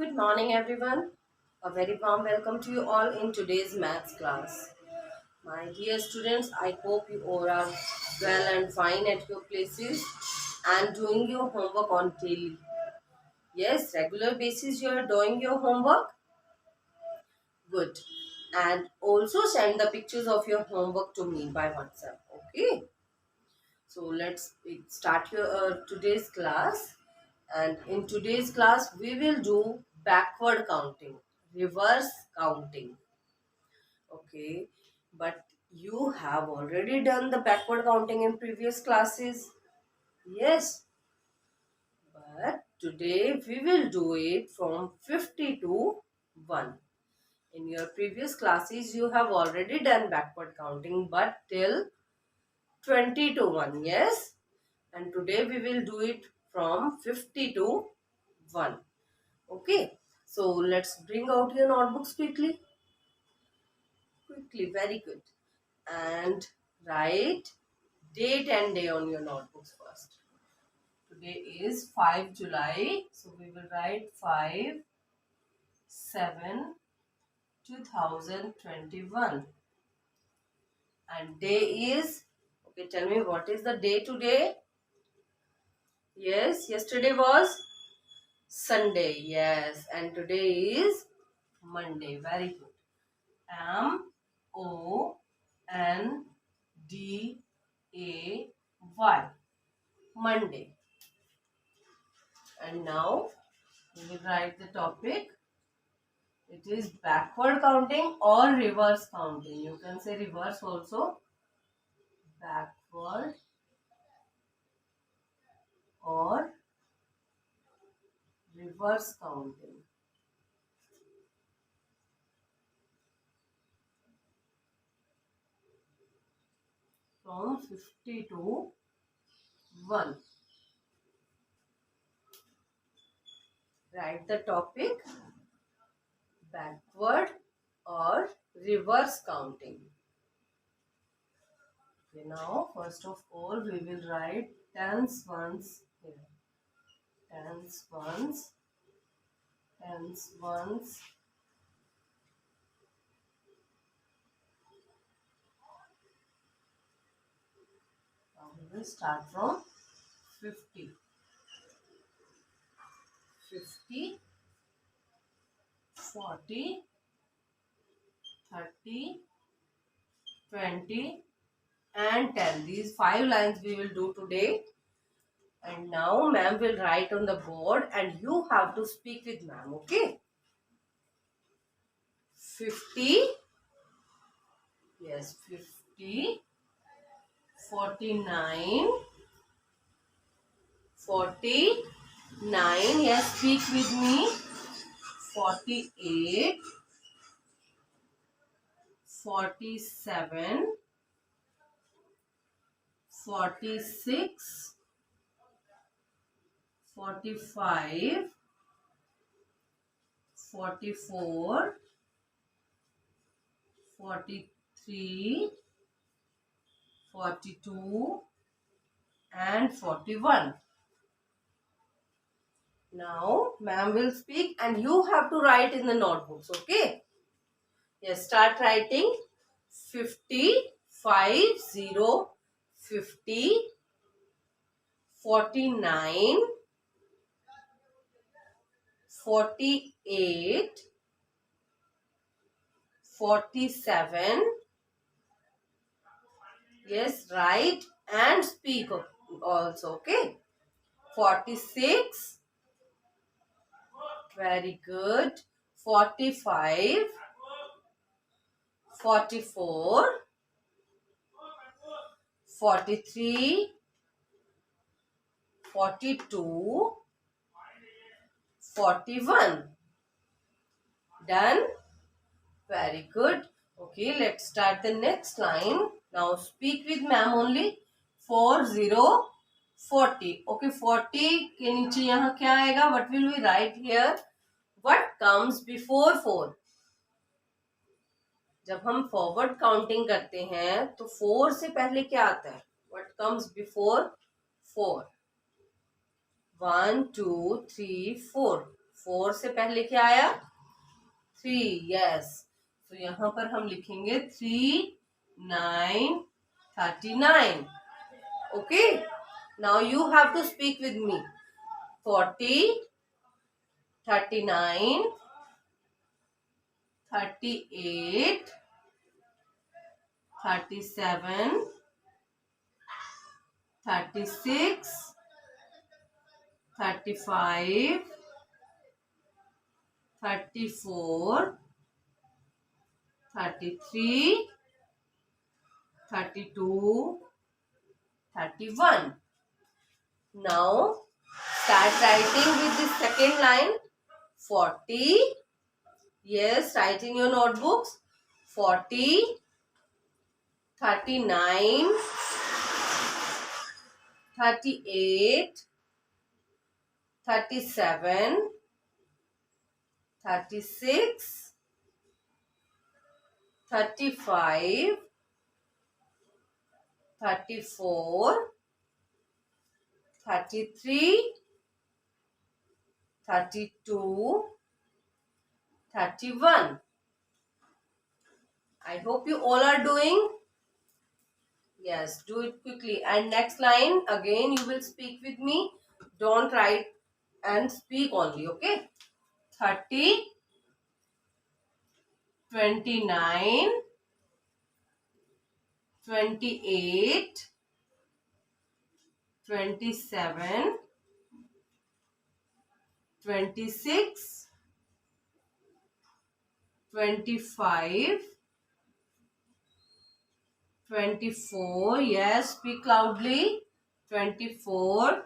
Good morning, everyone. A very warm welcome to you all in today's maths class. My dear students, I hope you all are well and fine at your places and doing your homework on daily. Yes, regular basis you are doing your homework. Good. And also send the pictures of your homework to me by WhatsApp. Okay. So let's start your today's class. And in today's class, we will do backward counting, reverse counting. Okay, but you have already done the backward counting in previous classes. Yes, but today we will do it from 50 to 1. In your previous classes, you have already done backward counting, but till 20 to 1. Yes, and today we will do it from 50 to 1. Okay, so let's bring out your notebooks quickly. Quickly, very good. And write date and day on your notebooks first. Today is 5 July. So we will write 5/7/2021. And day is, okay, tell me what is the day today? Yes, yesterday was Sunday. Yes, and today is Monday. Very good. Monday. Monday. And now we will write the topic. It is backward counting or reverse counting. You can say reverse also. Backward or reverse counting. From 50 to 1. Write the topic. Backward or reverse counting. Okay, now first of all we will write tens ones here. Tens ones. Tens ones. Now we will start from 50. 50, 40, 30, 20 and 10. These 5 lines we will do today. And now ma'am will write on the board and you have to speak with ma'am. Okay. 50. Yes, 50. 49. 49. Yes, speak with me. 48. 47. 46. 45. 44. 43. 42 and 41. Now ma'am will speak and you have to write in the notebooks. Okay. Yes, start writing. 50, 50, 50, 49, 48, 47. Yes, write and speak also. Okay. 46. Very good. 45. 44. 43. 42. 41. Done? Very good. Okay, let's start the next line. Now speak with ma'am only. 40, 40. Okay, 40 के नीचे यहाँ क्या आएगा? What will we write here? What comes before 4? जब हम forward counting करते हैं तो 4 से पहले क्या आता है? What comes before 4? 1, 2, 3, 4. 4 से पहले क्या आया? 3. यस, तो यहाँ पर हम लिखेंगे 3, 9, 39. Okay, now you have to speak with me. 40, 39, 38, 37, 36, 35, 34, 33, 32, 31. Now start writing with the second line. 40. Yes, write in your notebooks. 40, 39, 38, 37, 36, 35, 34, 33, 32, 31. I hope you all are doing. Yes, do it quickly. And next line, again you will speak with me. Don't write and speak only, okay? 30, 29, 28, 27, 26, 25, 24. Yes, speak loudly. 24,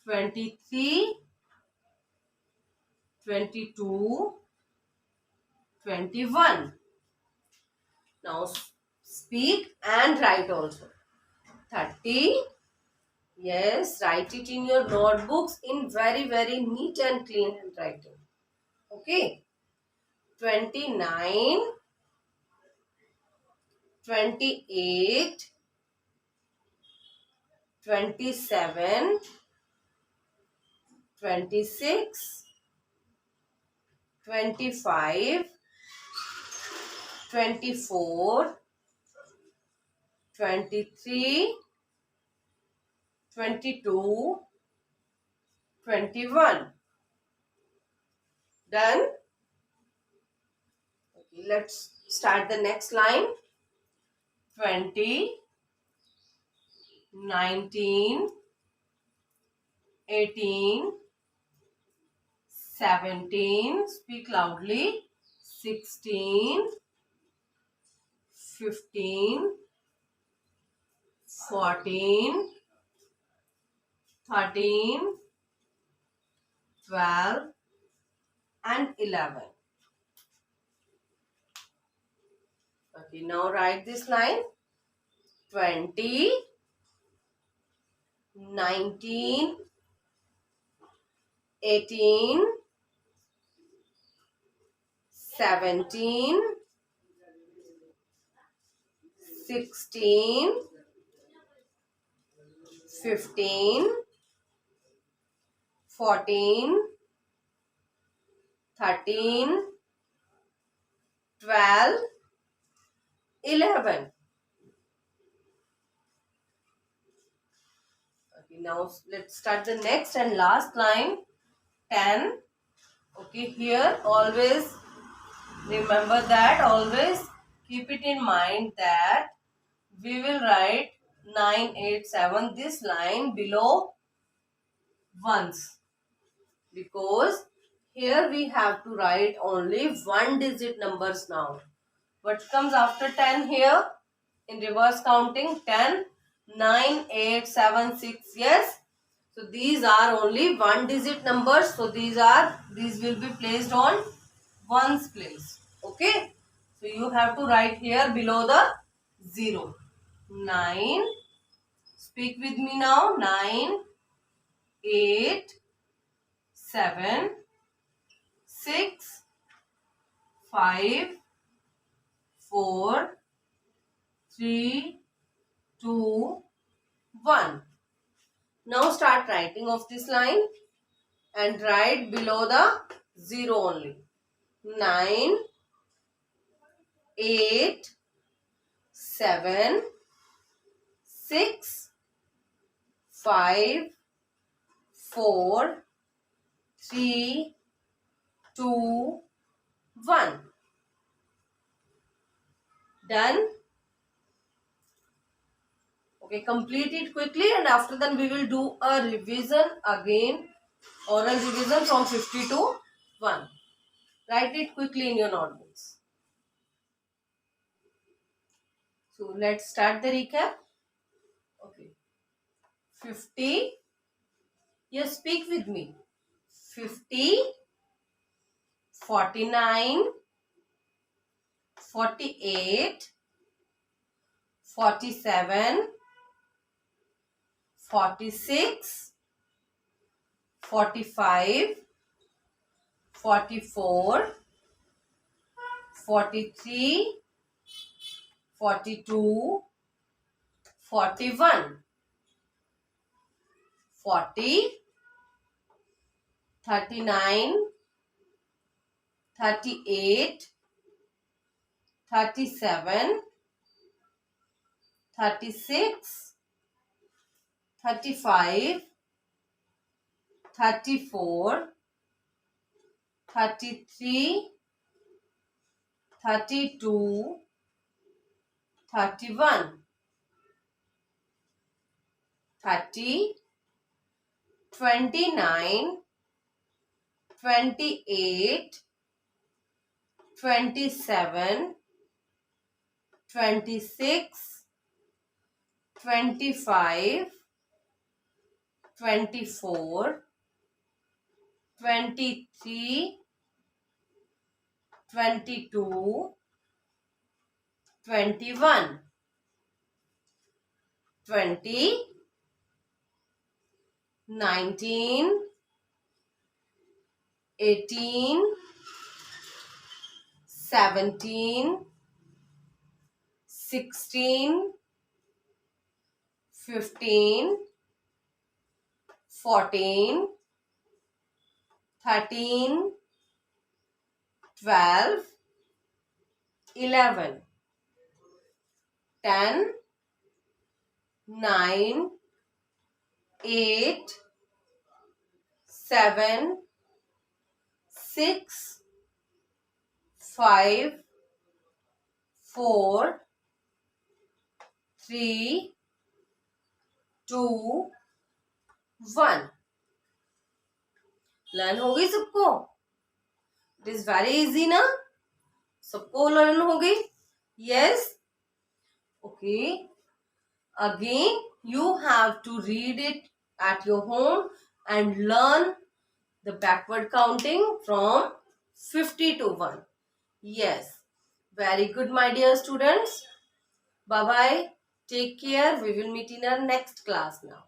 23, 22, 21. Now speak and write also. 30. Yes, write it in your notebooks in very, very neat and clean handwriting. Okay. 29, 28, 27, 26, 25, 24, 23, 22, 21. Done? Okay, let's start the next line. 20, 19, 18, 17, speak loudly, 16, 15, 14, 13, 12, and 11. Okay, now write this line. 20, 19, 18, 17, 16, 15, 14, 13, 12, 11. Okay, now let's start the next and last line. 10. Okay, here always remember that, always keep it in mind that we will write 9, 8, 7, this line below ones, because here we have to write only one digit numbers now. What comes after 10 here? In reverse counting, 10, 9, 8, 7, 6. Yes. So these are only one digit numbers. So these will be placed on ones place. Okay. So you have to write here below the 0. 9. Speak with me now. 9, 8, 7, 6, 5, 4, 3, 2, 1. Now start writing of this line. and write below the 0 only. 9, 8, 7, 6, 5, 4, 3, 2, 1. Done? Okay, complete it quickly, and after that we will do a revision again, oral revision from 50 to 1. Write it quickly in your notebooks. So let's start the recap. Okay. 50. Yes, speak with me. 50, 49, 48, 47, 46, 45, 44, 43, 42, 41, 40, 39, 38, 37, 36, 35, 34, 33, 32, 31, 30, 29, 28, 27, 26, 25, 24, 23, 22, 21, 20, 19, 18, 17, 16, 15, 14, 13, 12, 11, 10, 9, 8, 7, 6, 5, 4, 3, 2, 1. Learn हो गई सबको? It is very easy ना? सबको learn हो गई? Yes? Okay. Again, you have to read it at your home and learn the backward counting from 50 to 1. Yes. Very good, my dear students. Bye-bye. Take care. We will meet in our next class now.